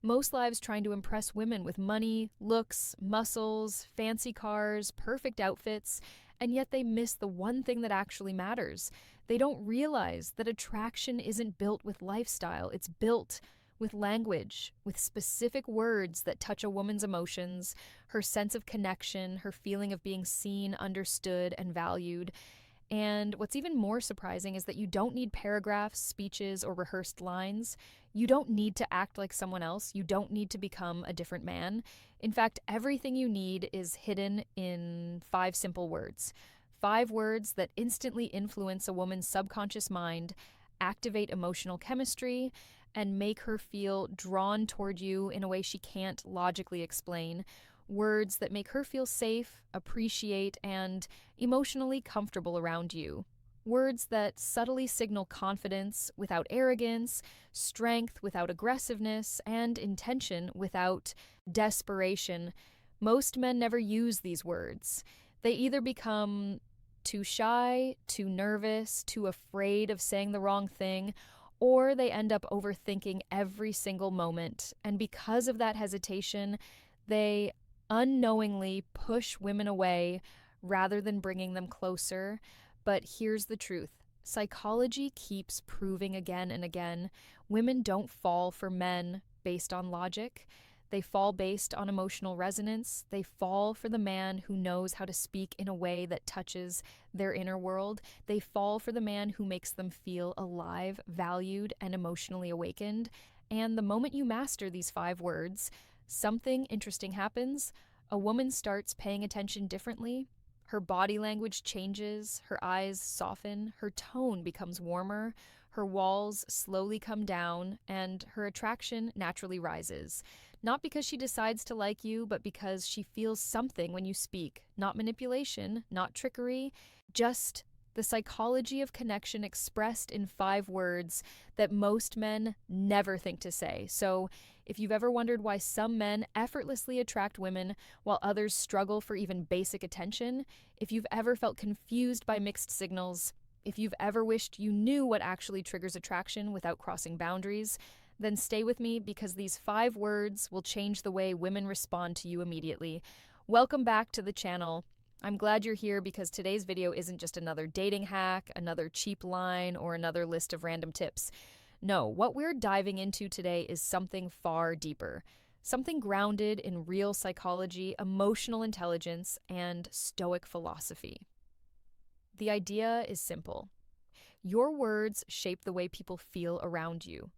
Most lives trying to impress women with money, looks, muscles, fancy cars, perfect outfits, and yet they miss the one thing that actually matters. They don't realize that attraction isn't built with lifestyle, it's built with language, with specific words that touch a woman's emotions, her sense of connection, her feeling of being seen, understood, and valued. And what's even more surprising is that you don't need paragraphs, speeches, or rehearsed lines. You don't need to act like someone else. You don't need to become a different man. In fact, everything you need is hidden in 5 simple words. 5 words that instantly influence a woman's subconscious mind, activate emotional chemistry, and make her feel drawn toward you in a way she can't logically explain. Words that make her feel safe, appreciate, and emotionally comfortable around you. Words that subtly signal confidence without arrogance, strength without aggressiveness, and intention without desperation. Most men never use these words. They either become too shy, too nervous, too afraid of saying the wrong thing, or they end up overthinking every single moment. And because of that hesitation, they unknowingly push women away rather than bringing them closer. But here's the truth. Psychology keeps proving again and again, women don't fall for men based on logic. They fall based on emotional resonance. They fall for the man who knows how to speak in a way that touches their inner world. They fall for the man who makes them feel alive, valued, and emotionally awakened. And the moment you master these 5 words, something interesting happens. A woman starts paying attention differently. Her body language changes, her eyes soften, her tone becomes warmer, her walls slowly come down, and her attraction naturally rises. Not because she decides to like you, but because she feels something when you speak. Not manipulation, not trickery, just the psychology of connection expressed in 5 words that most men never think to say. So, if you've ever wondered why some men effortlessly attract women while others struggle for even basic attention, if you've ever felt confused by mixed signals, if you've ever wished you knew what actually triggers attraction without crossing boundaries, then stay with me because these 5 words will change the way women respond to you immediately. Welcome back to the channel. I'm glad you're here because today's video isn't just another dating hack, another cheap line, or another list of random tips. No, what we're diving into today is something far deeper, something grounded in real psychology, emotional intelligence, and Stoic philosophy. The idea is simple. Your words shape the way people feel around you.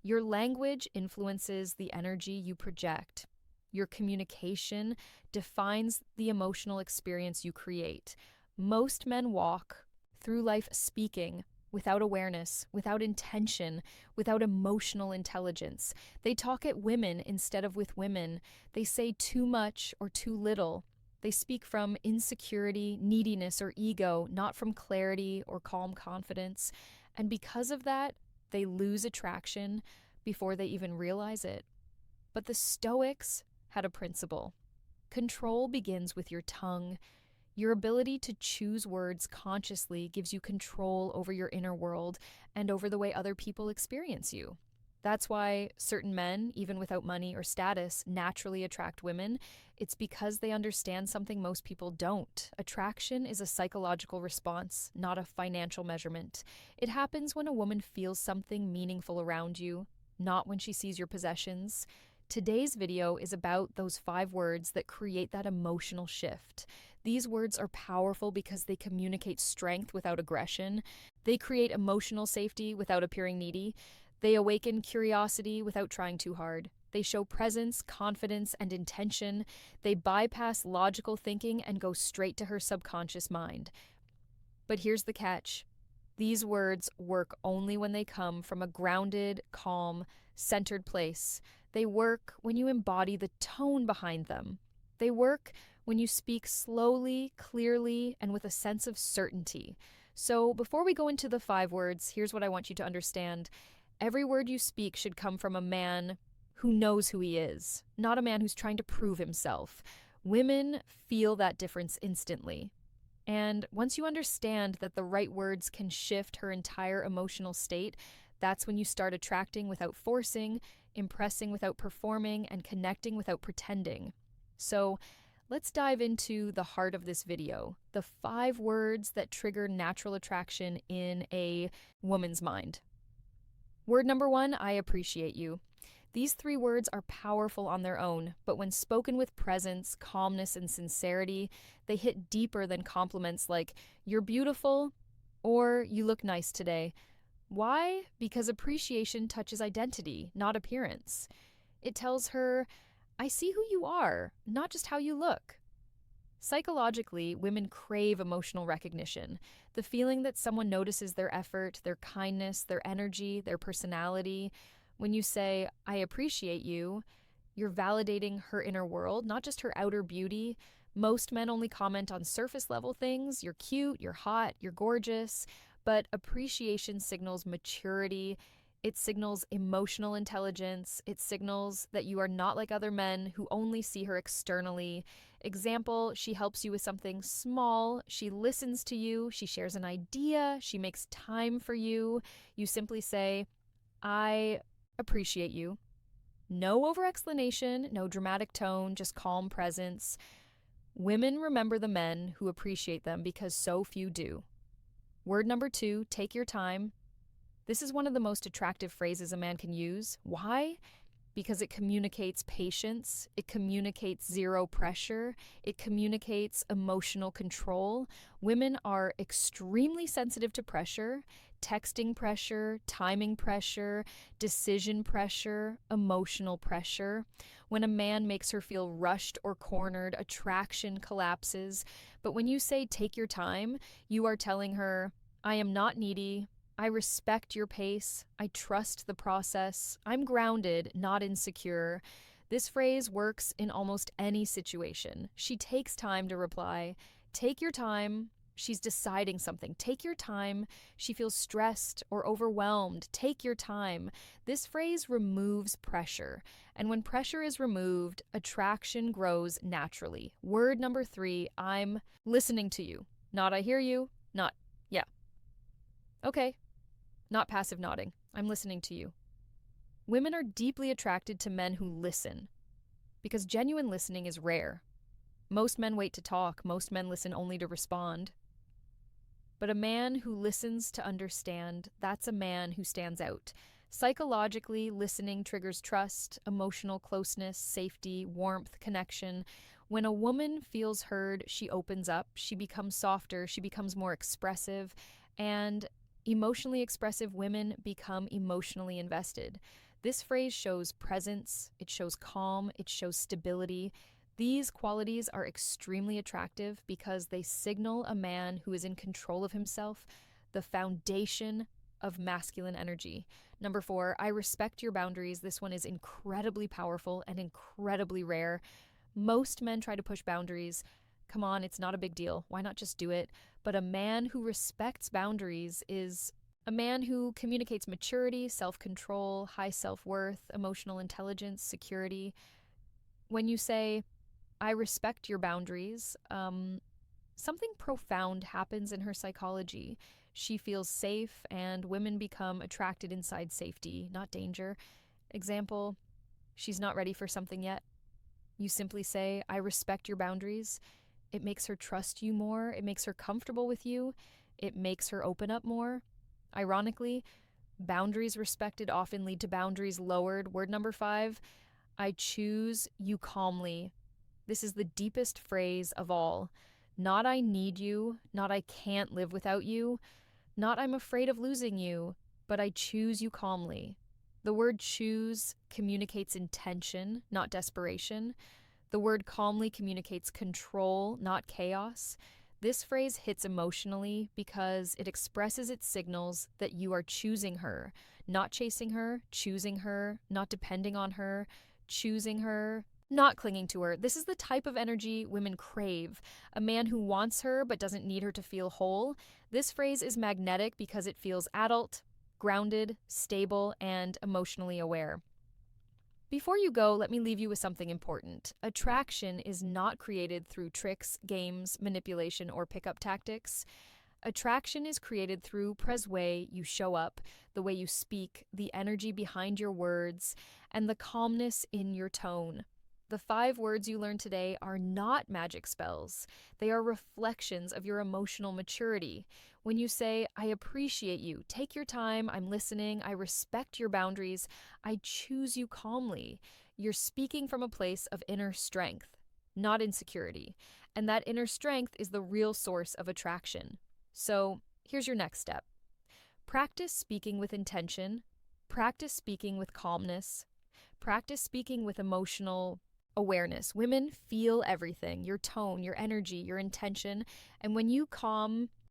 Your language influences the energy you project. Your communication defines the emotional experience you create. Most men walk through life speaking without awareness, without intention, without emotional intelligence. They talk at women instead of with women. They say too much or too little. They speak from insecurity, neediness, or ego, not from clarity or calm confidence. And because of that, they lose attraction before they even realize it. But the Stoics had a principle. Control begins with your tongue. Your ability to choose words consciously gives you control over your inner world and over the way other people experience you. That's why certain men, even without money or status, naturally attract women. It's because they understand something most people don't. Attraction is a psychological response, not a financial measurement. It happens when a woman feels something meaningful around you, not when she sees your possessions. Today's video is about those 5 words that create that emotional shift. These words are powerful because they communicate strength without aggression. They create emotional safety without appearing needy. They awaken curiosity without trying too hard. They show presence, confidence, and intention. They bypass logical thinking and go straight to her subconscious mind. But here's the catch. These words work only when they come from a grounded, calm, centered place. They work when you embody the tone behind them. They work when you speak slowly, clearly, and with a sense of certainty. So before we go into the 5 words, here's what I want you to understand. Every word you speak should come from a man who knows who he is, not a man who's trying to prove himself. Women feel that difference instantly. And once you understand that the right words can shift her entire emotional state, that's when you start attracting without forcing. impressing without performing, and connecting without pretending. So, let's dive into the heart of this video, the 5 words that trigger natural attraction in a woman's mind. Word number 1, I appreciate you. These 3 words are powerful on their own, but when spoken with presence, calmness, and sincerity, they hit deeper than compliments like, you're beautiful, or you look nice today. Why? Because appreciation touches identity, not appearance. It tells her, I see who you are, not just how you look. Psychologically, women crave emotional recognition, the feeling that someone notices their effort, their kindness, their energy, their personality. When you say, I appreciate you, you're validating her inner world, not just her outer beauty. Most men only comment on surface level things. You're cute, you're hot, you're gorgeous. But appreciation signals maturity. It signals emotional intelligence. It signals that you are not like other men who only see her externally. Example, she helps you with something small. She listens to you. She shares an idea. She makes time for you. You simply say, I appreciate you. No over-explanation, no dramatic tone, just calm presence. Women remember the men who appreciate them because so few do. Word number 2, take your time. This is one of the most attractive phrases a man can use. Why? Because it communicates patience, it communicates zero pressure, it communicates emotional control. Women are extremely sensitive to pressure, texting pressure, timing pressure, decision pressure, emotional pressure. When a man makes her feel rushed or cornered, attraction collapses. But when you say take your time, you are telling her, I am not needy. I respect your pace. I trust the process. I'm grounded, not insecure. This phrase works in almost any situation. She takes time to reply. Take your time. She's deciding something. Take your time. She feels stressed or overwhelmed. Take your time. This phrase removes pressure. And when pressure is removed, attraction grows naturally. Word number 3, I'm listening to you. Not I hear you. Not, yeah. Okay. Not passive nodding. I'm listening to you. Women are deeply attracted to men who listen because genuine listening is rare. Most men wait to talk. Most men listen only to respond. But a man who listens to understand, that's a man who stands out. Psychologically, listening triggers trust, emotional closeness, safety, warmth, connection. When a woman feels heard, she opens up, she becomes softer, she becomes more expressive, and emotionally expressive women become emotionally invested. This phrase shows presence, it shows calm, it shows stability. These qualities are extremely attractive because they signal a man who is in control of himself, the foundation of masculine energy. Number 4, I respect your boundaries. This one is incredibly powerful and incredibly rare. Most men try to push boundaries. Come on, it's not a big deal. Why not just do it? But a man who respects boundaries is a man who communicates maturity, self-control, high self-worth, emotional intelligence, security. When you say, I respect your boundaries, something profound happens in her psychology. She feels safe, and women become attracted inside safety, not danger. Example, she's not ready for something yet. You simply say, I respect your boundaries. It makes her trust you more. It makes her comfortable with you. It makes her open up more. Ironically, boundaries respected often lead to boundaries lowered. Word number 5, I choose you calmly. This is the deepest phrase of all. Not I need you, not I can't live without you, not I'm afraid of losing you, but I choose you calmly. The word choose communicates intention, not desperation. The word calmly communicates control, not chaos. This phrase hits emotionally because it expresses its signals that you are choosing her, not chasing her, choosing her, not depending on her, choosing her, not clinging to her. This is the type of energy women crave. A man who wants her but doesn't need her to feel whole. This phrase is magnetic because it feels adult, grounded, stable, and emotionally aware. Before you go, let me leave you with something important. Attraction is not created through tricks, games, manipulation, or pickup tactics. Attraction is created through the way you show up, the way you speak, the energy behind your words, and the calmness in your tone. The 5 words you learned today are not magic spells. They are reflections of your emotional maturity. When you say, I appreciate you, take your time, I'm listening, I respect your boundaries, I choose you calmly, you're speaking from a place of inner strength, not insecurity. And that inner strength is the real source of attraction. So here's your next step. Practice speaking with intention, practice speaking with calmness, practice speaking with emotional awareness. Women feel everything, your tone, your energy, your intention. And when you calm